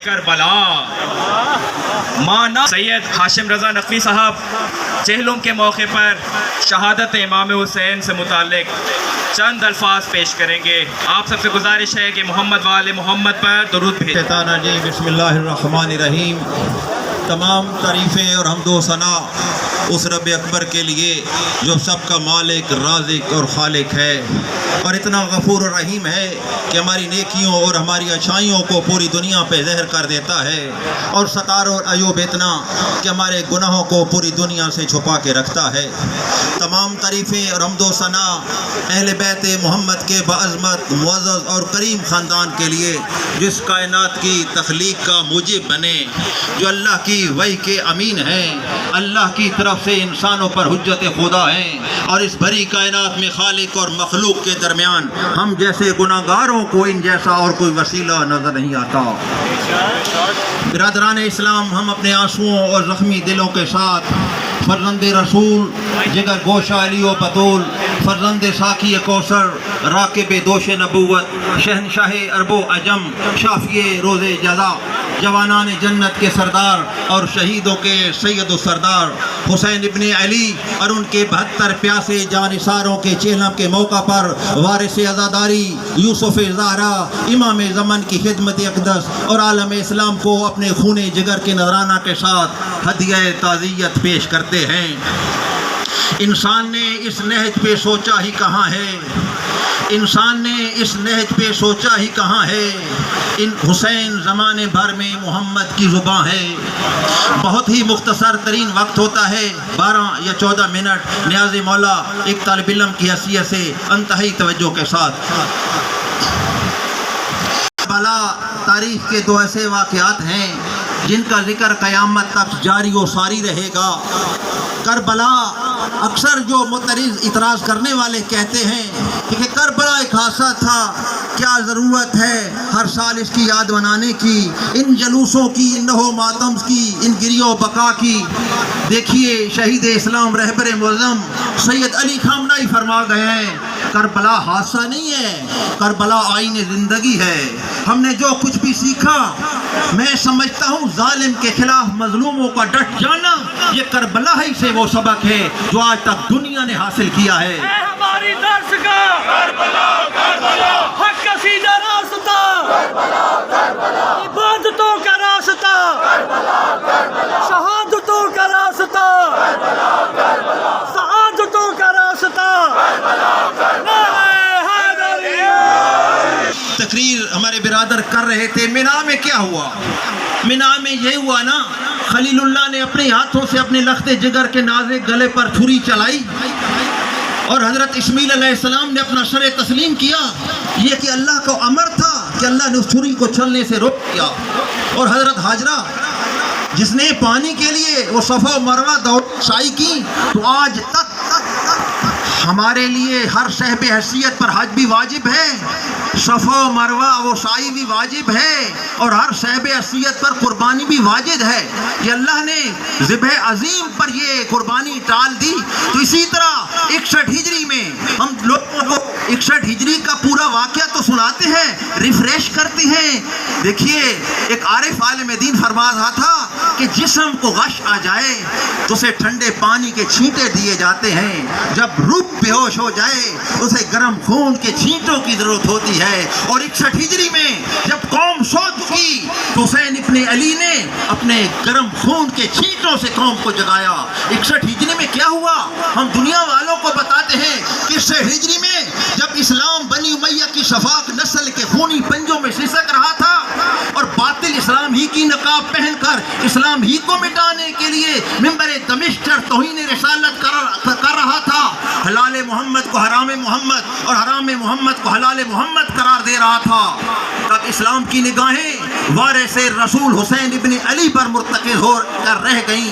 کربلا مانا سید ہاشم رضا نقوی صاحب چہلم کے موقع پر شہادت امام حسین سے متعلق چند الفاظ پیش کریں گے. آپ سب سے گزارش ہے کہ محمد وآل محمد پر درود بھیجیں. شیطان الرجیم. بسم اللہ الرحمن الرحیم. تمام تعریفیں اور حمد و ثنا اس رب اکبر کے لیے جو سب کا مالک، رازق اور خالق ہے، اور اتنا غفور و رحیم ہے کہ ہماری نیکیوں اور ہماری اچھائیوں کو پوری دنیا پہ ظاہر کر دیتا ہے، اور ستار اور عیوب اتنا کہ ہمارے گناہوں کو پوری دنیا سے چھپا کے رکھتا ہے. تمام تعریفیں اور حمد و ثنا اہل بیت محمد کے بعظمت، معزز اور کریم خاندان کے لیے جس کائنات کی تخلیق کا موجب بنے، جو اللہ کی وحی کے امین ہیں، اللہ کی طرف سے انسانوں پر حجت خدا ہیں، اور اس بھری کائنات میں خالق اور مخلوق کے درمیان ہم جیسے گناہگاروں کو ان جیسا اور کوئی وسیلہ نظر نہیں آتا. برادران اسلام، ہم اپنے آنسوؤں اور زخمی دلوں کے ساتھ فرزند رسول، جگر گوشہ علی و بطول، فرزند ساقی کوثر، راکب دوش نبوت، شہنشاہ عرب و عجم، شافی روز جزا، جوانان جنت کے سردار اور شہیدوں کے سید و سردار حسین ابن علی اور ان کے 72 پیاسے جانثاروں کے چہلم کے موقع پر وارث عزاداری یوسف زہرا امام زمن کی خدمت اقدس اور عالم اسلام کو اپنے خون جگر کے نذرانہ کے ساتھ ہدیہ تعزیت پیش کرتے ہیں. انسان نے اس نہج پہ سوچا ہی کہاں ہے، انسان نے اس نہج پہ سوچا ہی کہاں ہے، ان حسین زمانے بھر میں محمد کی زباں ہے. بہت ہی مختصر ترین وقت ہوتا ہے، 12 یا 14 منٹ. نیاز مولا ایک طالب علم کی حیثیت سے انتہائی توجہ کے ساتھ. کربلا تاریخ کے 2 ایسے واقعات ہیں جن کا ذکر قیامت تک جاری و ساری رہے گا. کربلا اکثر جو معترض اعتراض کرنے والے کہتے ہیں کہ کربلا ایک حادثہ تھا، کیا ضرورت ہے ہر سال اس کی یاد منانے کی، ان جلوسوں کی، ان نہو ماتم کی، ان گریہ و بقا کی. دیکھیے شہید اسلام رہبر معظم سید علی خامنہئی فرما گئے ہیں کربلا حادثہ نہیں ہے، کربلا آئین زندگی ہے. ہم نے جو کچھ بھی سیکھا، میں سمجھتا ہوں ظالم کے خلاف مظلوموں کا ڈٹ جانا، یہ کربلا ہی سے وہ سبق ہے جو آج تک دنیا نے حاصل کیا ہے. اے ہماری درس کا کربلا کربلا، حق کا سیدھا راستہ کربلا کربلا، عبادتوں کا راستہ کربلا کربلا، شہادتوں کا راستہ کربلا کربلا، سعادتوں کا راستہ کربلا کربلا. تقریر ہمارے برادر کر رہے تھے. مینا میں کیا ہوا؟ مینا میں یہ ہوا نا، خلیل اللہ نے اپنے ہاتھوں سے اپنے لخت جگر کے نازک گلے پر چھری چلائی، اور حضرت اسماعیل علیہ السلام نے اپنا سر تسلیم کیا. یہ کہ اللہ کا امر تھا کہ اللہ نے اس چھری کو چلنے سے روک دیا. اور حضرت ہاجرہ جس نے پانی کے لیے وہ صفا و مروہ دوڑ سائی کی، تو آج تک ہمارے لیے ہر صاحب حیثیت پر حج بھی واجب ہے، صفا و مروہ وہ سعی بھی واجب ہے، اور ہر صاحب حیثیت پر قربانی بھی واجب ہے. کہ اللہ نے ذبح عظیم پر یہ قربانی ٹال دی. تو اسی طرح 61 ہجری میں ہم لوگوں کو 61 ہجری کا پورا واقعہ تو سناتے ہیں، ریفریش کرتے ہیں. دیکھیے ایک عارف عالم دین فرما رہا تھا کہ جسم کو غش آ جائے تو اسے ٹھنڈے پانی کے چھینٹے دیے جاتے ہیں، جب روح بے ہوش ہو جائے اسے گرم خون کے چھینٹوں کی ضرورت ہوتی ہے. اور 61 ہجری میں جب قوم سو چکی تو حسین ابن علی نے اپنے گرم خون کے چھینٹوں سے قوم کو جگایا. 61 ہجری میں کیا ہوا ہم دنیا والوں کو بتاتے ہیں کہ 61 ہجری میں جب اسلام بنی امیہ کی شفاق نسل کے خونی پنجوں میں سسک رہا تھا، اور باطل اسلام ہی کی نقاب پہن کر اسلام ہی کو مٹانے کے لیے منبر دمشق پر توہین رسالت کر رہا تھا، حلال محمد کو حرام محمد اور حرام محمد کو حلال محمد قرار دے رہا تھا، تب اسلام کی نگاہیں وارث رسول حسین ابن علی پر مرتکز ہو کر رہ گئیں.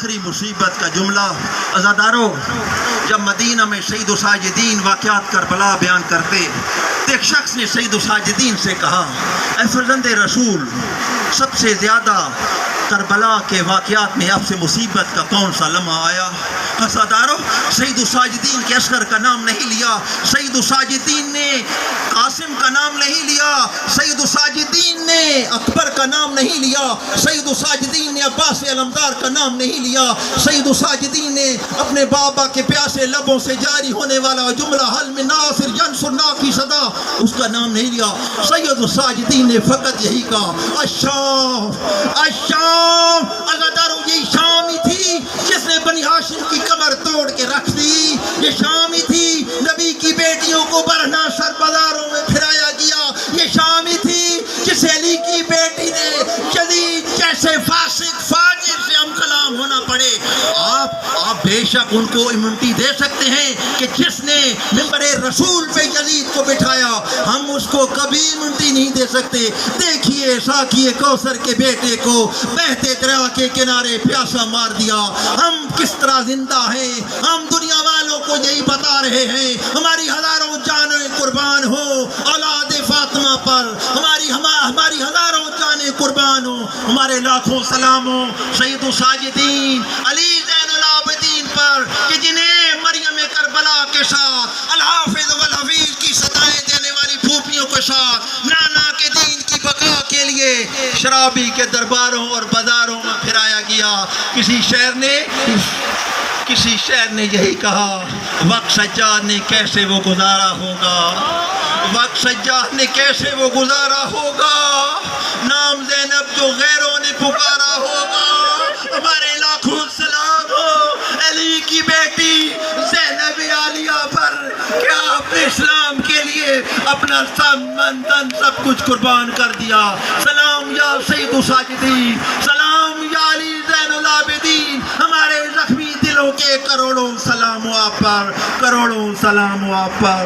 آخری مصیبت کا جملہ عزادارو، جب مدینہ میں سید الساجدین واقعات کربلا بیان کرتے تو ایک شخص نے سید الساجدین سے کہا، اے فرزند رسول، سب سے زیادہ کربلا کے واقعات میں آپ سے مصیبت کا کون سا لمحہ آیا؟ عزادارو، سید الساجدین کے اصغر کا نام نہیں لیا، سید الساجدین نے قاسم کا نام نہیں لیا، سید الساجدین نے اکبر کا نام نہیں لیا، سید الساجدین نے عباس علمدار کا نام نہیں لیا، سید الساجدین نے اپنے بابا کے پیاسے لبوں سے جاری ہونے والا جملہ حل من ناصر ینصرنا کی صدا اس کا نام نہیں لیا۔ سید الساجدین نے فقط یہی کہا، الشام الشام، عزادارو یہ شام ہی تھی جس نے بنی ہاشم کی کمر توڑ کے رکھ دی، یہ شام ہی تھی نبی کی بیٹیوں کو برہنہ سر بازاروں میں پھرایا گیا، یہ شام ہی تھی جس علی کی بیٹی نے یزید جیسے فاسق فاجر سے ہم کلام ہونا پڑے۔ آپ بے شک ان کو امونٹی دے سکتے ہیں کہ جس نے ممبر رسول پہ یزید کو بٹھایا، ہم اس کو کبھی امونٹی نہیں دے سکتے۔ دیکھیے ساقی کوثر کے بیٹے کو بہتے دریا کے کنارے پیاسا مار دیا، ہم کس طرح زندہ ہیں، ہم دنیا والوں کو یہی بتا رہے ہیں، ہماری ہزاروں جانیں قربان ہو اولاد فاطمہ پر، ہماری ہزاروں جانیں قربان ہو، ہمارے لاکھوں سلام ہو سید الساجدین علی زین العابدین پر کہ جنہیں مریم کربلا کے ساتھ الحافظ والحفیظ کی ستائیں دینے والی پھوپھیوں کے ساتھ نانا کے دین کی بقا کے لیے شرابی کے درباروں اور بازاروں میں پھرایا گیا۔ کسی شاعر نے یہی کہا، وقت سجاد نے کیسے وہ گزارا ہوگا، وقت سجاد نے کیسے وہ گزارا ہوگا، نام زینب جو غیروں نے پکارا ہوگا۔ ہمارے لاکھوں سلام ہو علی کی بیٹی زینب عالیہ پر، کیا آپ نے اسلام کے لیے اپنا من تن سب کچھ قربان کر دیا۔ سلام یا سید الساجدین، سلام یا علی زین العابدین، ہمارے زخمی دلوں کے کروڑوں سلام ہو آپ پر، کروڑوں سلام ہو آپ پر۔